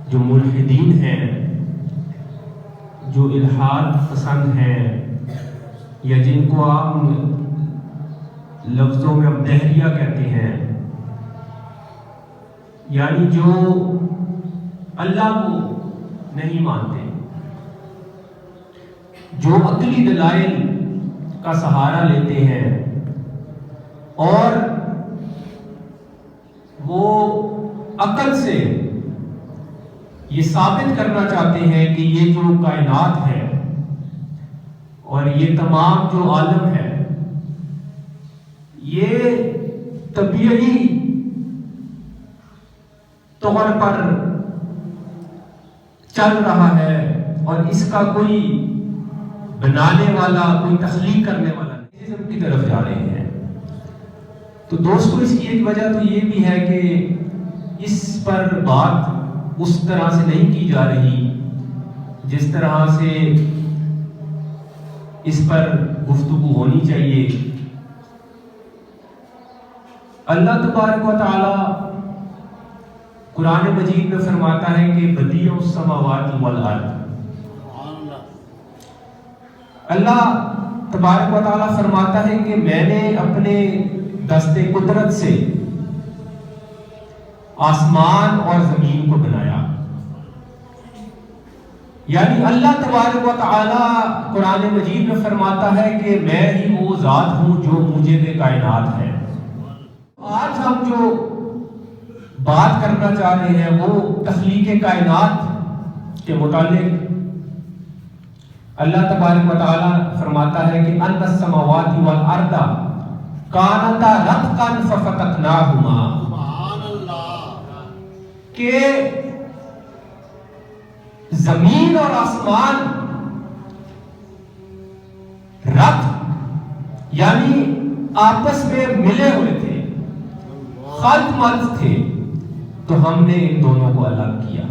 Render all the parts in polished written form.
جو ملحدین ہیں، جو الحاد پسند ہیں، یا جن کو آپ لفظوں میں اب دہریہ کہتے ہیں، یعنی جو اللہ کو نہیں مانتے، جو عقلی دلائل کا سہارا لیتے ہیں اور وہ عقل سے یہ ثابت کرنا چاہتے ہیں کہ یہ جو کائنات ہے اور یہ تمام جو عالم ہے یہ طبیعی طور پر چل رہا ہے اور اس کا کوئی بنانے والا، کوئی تخلیق کرنے والا نہیں، کی طرف جا رہے ہیں۔ تو دوستو اس کی ایک وجہ تو یہ بھی ہے کہ اس پر بات اس طرح سے نہیں کی جا رہی جس طرح سے اس پر گفتگو ہونی چاہیے۔ اللہ تبارک و تعالی قرآن مجید میں فرماتا ہے کہ بدیع السماوات والارض، اللہ تبارک و تعالی فرماتا ہے کہ میں نے اپنے دست قدرت سے آسمان اور زمین کو بنایا، یعنی اللہ تبارک و تعالی قرآن مجید میں فرماتا ہے کہ میں ہی وہ ذات ہوں جو موجد کائنات ہے۔ آج ہم جو بات کرنا چاہ رہے ہیں وہ تخلیق کائنات کے متعلق اللہ تبارک و تعالی فرماتا ہے کہ ان السماوات والارض کانتا رتقا ففتقناہما، کہ زمین اور آسمان رت یعنی آپس میں ملے ہوئے تھے، خلط ملط تھے، تو ہم نے ان دونوں کو الگ کیا۔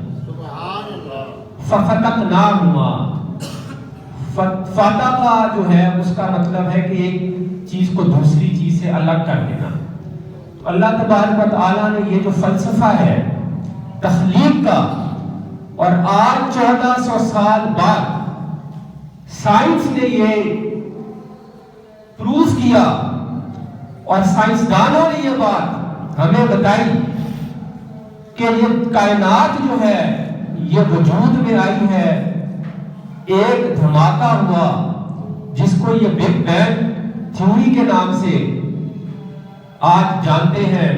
ففتقناہما، فتح کا جو ہے اس کا مطلب ہے کہ ایک چیز کو دوسری چیز سے الگ کر دینا۔ تو اللہ تبارک و تعالیٰ نے یہ جو فلسفہ ہے تخلیق کا، اور آج 1400 سال بعد سائنس نے یہ پروف کیا اور سائنسدانوں نے یہ بات ہمیں بتائی کہ یہ کائنات جو ہے یہ وجود میں آئی ہے، ایک دھماکہ ہوا جس کو یہ بگ بینگ تھیوری کے نام سے آج جانتے ہیں،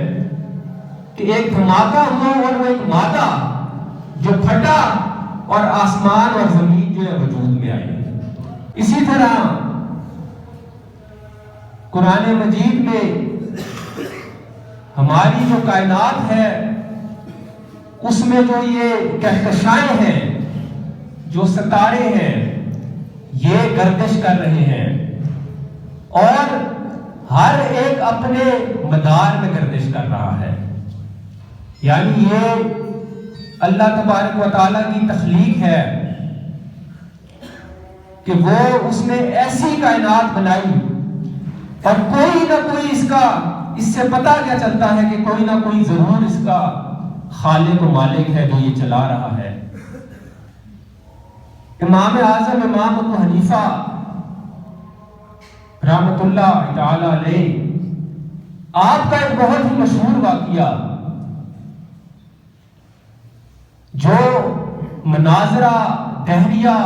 کہ ایک دھماکہ ہوا اور وہ ایک مادہ جو پھٹا اور آسمان اور زمین جو ہے وجود میں آئی۔ اسی طرح قرآن مجید میں ہماری جو کائنات ہے اس میں جو یہ کہکشائیں ہیں، جو ستارے ہیں، یہ گردش کر رہے ہیں اور ہر ایک اپنے مدار میں گردش کر رہا ہے، یعنی یہ اللہ تبارک و تعالیٰ کی تخلیق ہے کہ وہ اس نے ایسی کائنات بنائی اور کوئی نہ کوئی اس سے پتہ کیا چلتا ہے کہ کوئی نہ کوئی ضرور اس کا خالق و مالک ہے جو یہ چلا رہا ہے۔ امام اعظم امام ابو حنیفہ رحمۃ اللہ تعالی علیہ، آپ کا ایک بہت ہی مشہور واقعہ جو مناظرہ دہریہ،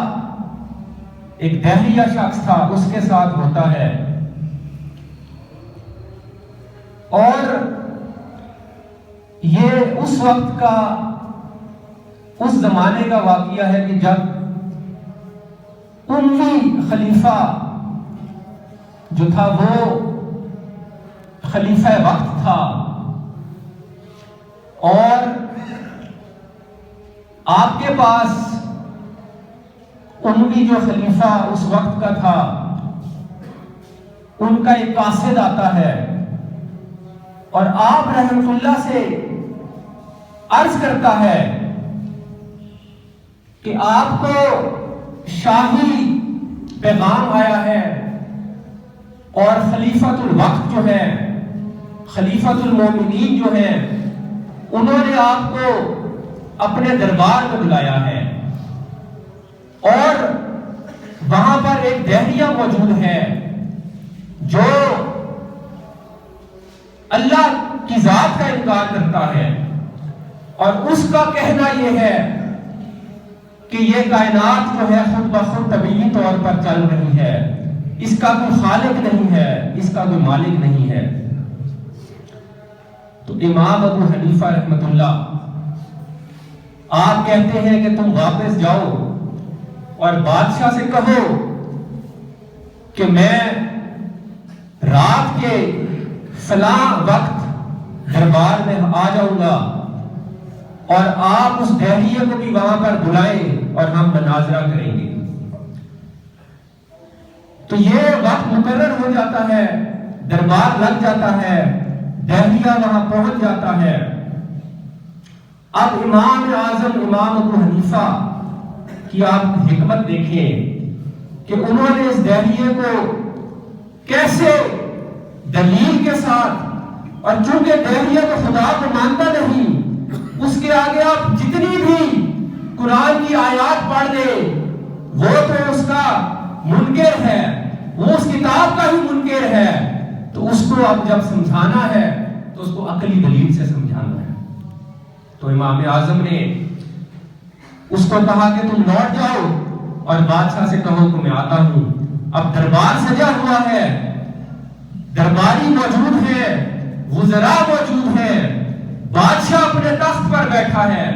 ایک دہریہ شخص تھا اس کے ساتھ ہوتا ہے، اور یہ اس وقت کا، اس زمانے کا واقعہ ہے کہ جب امی خلیفہ جو تھا وہ خلیفہ وقت تھا، اور آپ کے پاس امی جو خلیفہ اس وقت کا تھا ان کا ایک قاصد آتا ہے اور آپ رحمت اللہ سے عرض کرتا ہے کہ آپ کو شاہی پیغام آیا ہے اور خلیفۃ الوقت جو ہے، خلیفۃ المومنین جو ہیں، انہوں نے آپ کو اپنے دربار میں بلایا ہے، اور وہاں پر ایک دہریہ موجود ہے جو اللہ کی ذات کا انکار کرتا ہے، اور اس کا کہنا یہ ہے کہ یہ کائنات جو ہے خود بخود طبیعی طور پر چل رہی ہے، اس کا کوئی خالق نہیں ہے، اس کا کوئی مالک نہیں ہے۔ تو امام ابو حنیفہ رحمۃ اللہ آپ کہتے ہیں کہ تم واپس جاؤ اور بادشاہ سے کہو کہ میں رات کے فلاں وقت دربار میں آ جاؤں گا، اور آپ اس دہریے کو بھی وہاں پر بلائیں اور ہم مناظرہ کریں گے۔ تو یہ وقت مقرر ہو جاتا ہے، دربار لگ جاتا ہے، دہریہ وہاں پہنچ جاتا ہے۔ اب امام اعظم امام ابو حنیفہ کی آپ حکمت دیکھیں کہ انہوں نے اس دہریے کو کیسے دلیل کے ساتھ، اور چونکہ دہریہ تو خدا کو مانتا نہیں، اس کے آگے آپ جتنی بھی قرآن کی آیات پڑھ دیں وہ تو اس کا منکر ہے، وہ اس کتاب کا ہی منکر ہے، تو اس کو اب جب سمجھانا ہے تو اس کو عقلی دلیل سے سمجھانا ہے۔ تو امام اعظم نے اس کو کہا کہ تم لوٹ جاؤ اور بادشاہ سے کہو کہ میں آتا ہوں۔ اب دربار سجا ہوا ہے، درباری موجود ہے، وزراء موجود ہیں، بادشاہ اپنے تخت پر بیٹھا ہے،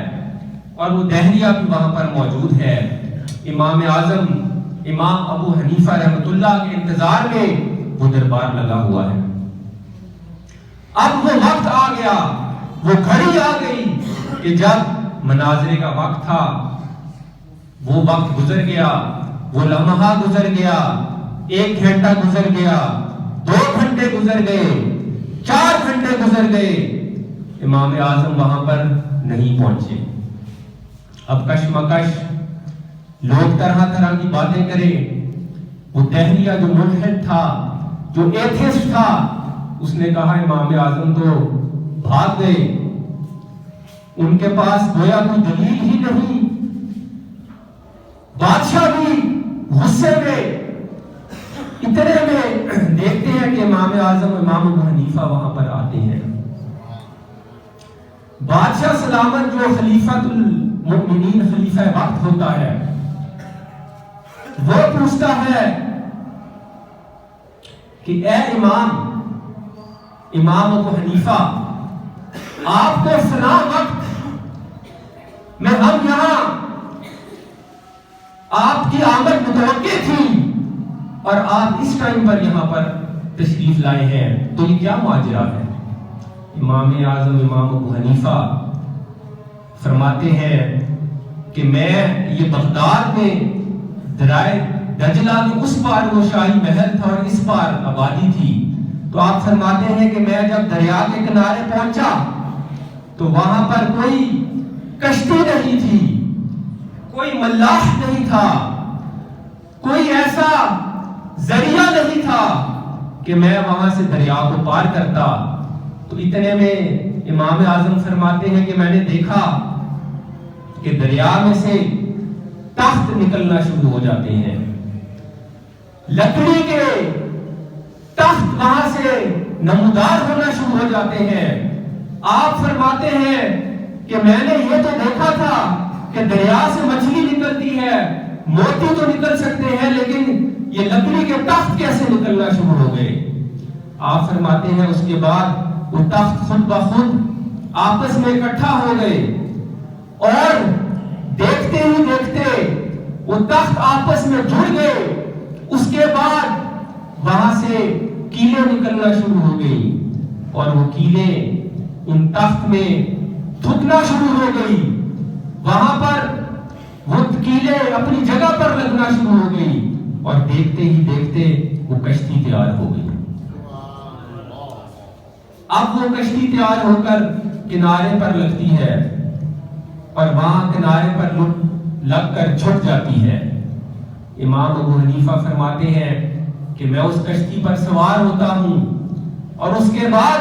اور وہ دہریہ بھی وہاں پر موجود ہے۔ امام اعظم امام ابو حنیفہ رحمۃ اللہ کے انتظار میں وہ دربار لگا ہوا ہے۔ اب وہ وقت آ گیا، وہ گھڑی آ گئی کہ جب مناظرے کا وقت تھا، وہ وقت گزر گیا، وہ لمحہ گزر گیا، 1 گھنٹہ گزر گیا، 2 گھنٹے گزر گئے، 4 گھنٹے گزر گئے، امام اعظم وہاں پر نہیں پہنچے۔ اب کشمکش، لوگ طرح طرح کی باتیں کریں۔ وہ دہریہ جو ملحد تھا، جو ایتھسٹ تھا، اس نے کہا امام اعظم تو بھاگ گئے، ان کے پاس گویا کوئی دلیل ہی نہیں۔ بادشاہ بھی غصے میں، اتنے میں دیکھتے ہیں کہ امام اعظم امام ابو حنیفہ وہاں پر آتے ہیں۔ بادشاہ سلامت جو خلیفۃ المؤمنین خلیفہ وقت ہوتا ہے، وہ پوچھتا ہے کہ اے امام ابو حنیفہ، آپ کو فلاں وقت میں ہم یہاں آپ کی آمد متوقع تھی اور آپ اس ٹائم پر یہاں پر تشریف لائے ہیں، تو یہ کیا ماجرا ہے؟ امام اعظم امام ابو حنیفہ فرماتے ہیں کہ میں یہ بغداد میں درائے دجلہ کے اس پار وہ شاہی محل تھا اور اس پار آبادی تھی، تو آپ فرماتے ہیں کہ میں جب دریا کے کنارے پہنچا تو وہاں پر کوئی کشتی نہیں تھی، کوئی ملاح نہیں تھا، کوئی ایسا ذریعہ نہیں تھا کہ میں وہاں سے دریا کو پار کرتا۔ تو اتنے میں امام اعظم فرماتے ہیں کہ میں نے دیکھا کہ دریا میں سے تخت نکلنا شروع ہو جاتے ہیں، لکڑی کے تخت وہاں سے نمودار ہونا شروع ہو جاتے ہیں۔ آپ فرماتے ہیں کہ میں نے یہ تو دیکھا تھا کہ دریا سے مچھلی نکلتی ہے، موتی تو نکل سکتے ہیں، لیکن یہ لکڑی کے تخت کیسے نکلنا شروع ہو گئے؟ آپ فرماتے ہیں اس کے بعد وہ تخت خود بخود آپس میں اکٹھا ہو گئے، اور دیکھتے ہی دیکھتے وہ تخت آپس میں جڑ گئے۔ اس کے بعد وہاں سے کیلیں نکلنا شروع ہو گئی، اور وہ کیلیں ان تخت میں تھکنا شروع ہو گئی، وہاں پر وہ کیلیں اپنی جگہ پر لگنا شروع ہو گئی، اور دیکھتے ہی دیکھتے وہ کشتی تیار ہو گئی۔ اب وہ کشتی تیار ہو کر کنارے پر لگتی ہے، اور وہاں کنارے پر لگ کر چھٹ جاتی ہے۔ امام ابو حنیفہ فرماتے ہیں کہ میں اس کشتی پر سوار ہوتا ہوں، اور اس کے بعد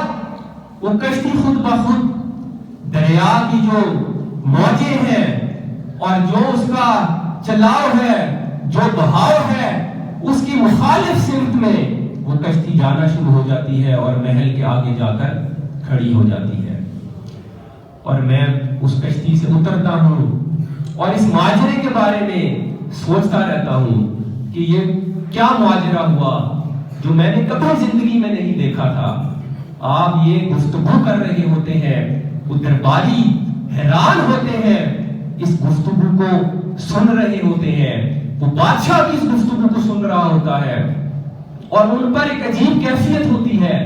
وہ کشتی خود بخود دریا کی جو موجیں ہیں اور جو اس کا چلاؤ ہے، جو بہاؤ ہے، اس کی مخالف سمت میں وہ کشتی جانا شروع ہو جاتی ہے اور محل کے آگے جا کر کھڑی ہو جاتی ہے، اور میں اس کشتی سے اترتا ہوں اور اس ماجرے کے بارے میں سوچتا رہتا ہوں کہ یہ کیا ماجرا ہوا جو میں نے کبھی زندگی میں نہیں دیکھا تھا۔ آپ یہ گفتگو کر رہے ہوتے ہیں، وہ درباری حیران ہوتے ہیں، اس گفتگو کو سن رہے ہوتے ہیں، وہ بادشاہ کی اس گفتگو کو سن رہا ہوتا ہے، اور ان پر ایک عجیب کیفیت ہوتی ہے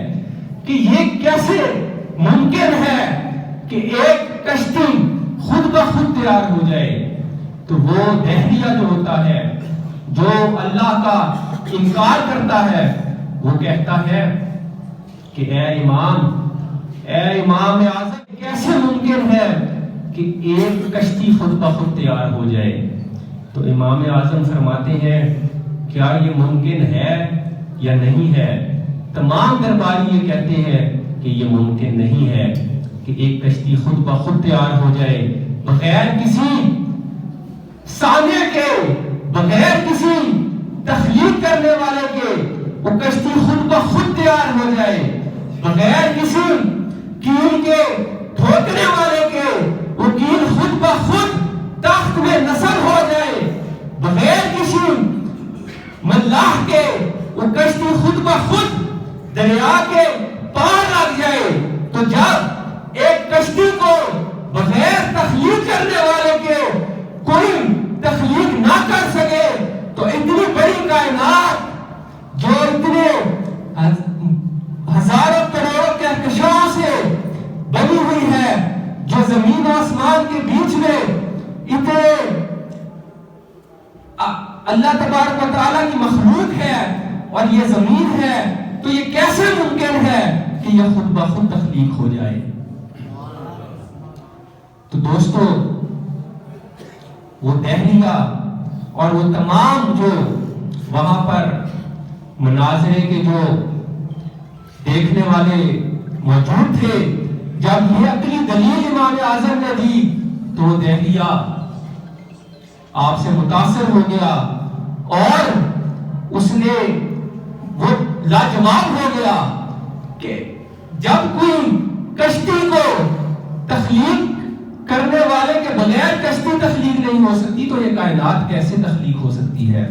کہ یہ کیسے ممکن ہے کہ ایک کشتی خود بخود تیار ہو جائے۔ تو وہ دہریہ جو ہوتا ہے، جو اللہ کا انکار کرتا ہے، وہ کہتا ہے کہ اے امام اعظم، کیسے ممکن ہے کہ ایک کشتی خود بخود تیار ہو جائے؟ تو امام اعظم فرماتے ہیں کیا یہ ممکن ہے یا نہیں ہے؟ تمام درباری یہ کہتے ہیں کہ یہ ممکن نہیں ہے کہ ایک کشتی خود بخود تیار ہو جائے بغیر کسی صانع کے، بغیر کسی تخلیق کرنے والے کے، وہ کشتی خود بخود تیار ہو جائے بغیر کسی کیل کے، ٹھوکنے والے کے، وہ کیل خود بخود تخت میں نصب ہو جائے بغیر کسی ملاح کے، وہ کشتی خود بخود دریا کے پار لگ جائے۔ تو جب ایک کشتی کو بغیر تخلیق کرنے والے کے کوئی تخلیق نہ کر سکے، تو اتنی بڑی کائنات جو اتنے ہزاروں کروڑوں کہکشاؤں سے بنی ہوئی ہے، جو زمین و آسمان کے بیچ میں اتنے اللہ تبارک و تعالیٰ کی مخلوق ہے اور یہ زمین ہے، تو یہ کیسے ممکن ہے کہ یہ خود بخود تخلیق ہو جائے؟ تو دوستو، وہ دہریہ اور وہ تمام جو وہاں پر مناظرے کے جو دیکھنے والے موجود تھے، جب یہ عقلی دلیل امام اعظم نے دی تو وہ دہریہ آپ سے متاثر ہو گیا اور اس نے وہ لاجواب ہو گیا کہ جب کوئی کشتی کو تخلیق کرنے والے کے بغیر کشتی تخلیق نہیں ہو سکتی، تو یہ کائنات کیسے تخلیق ہو سکتی ہے؟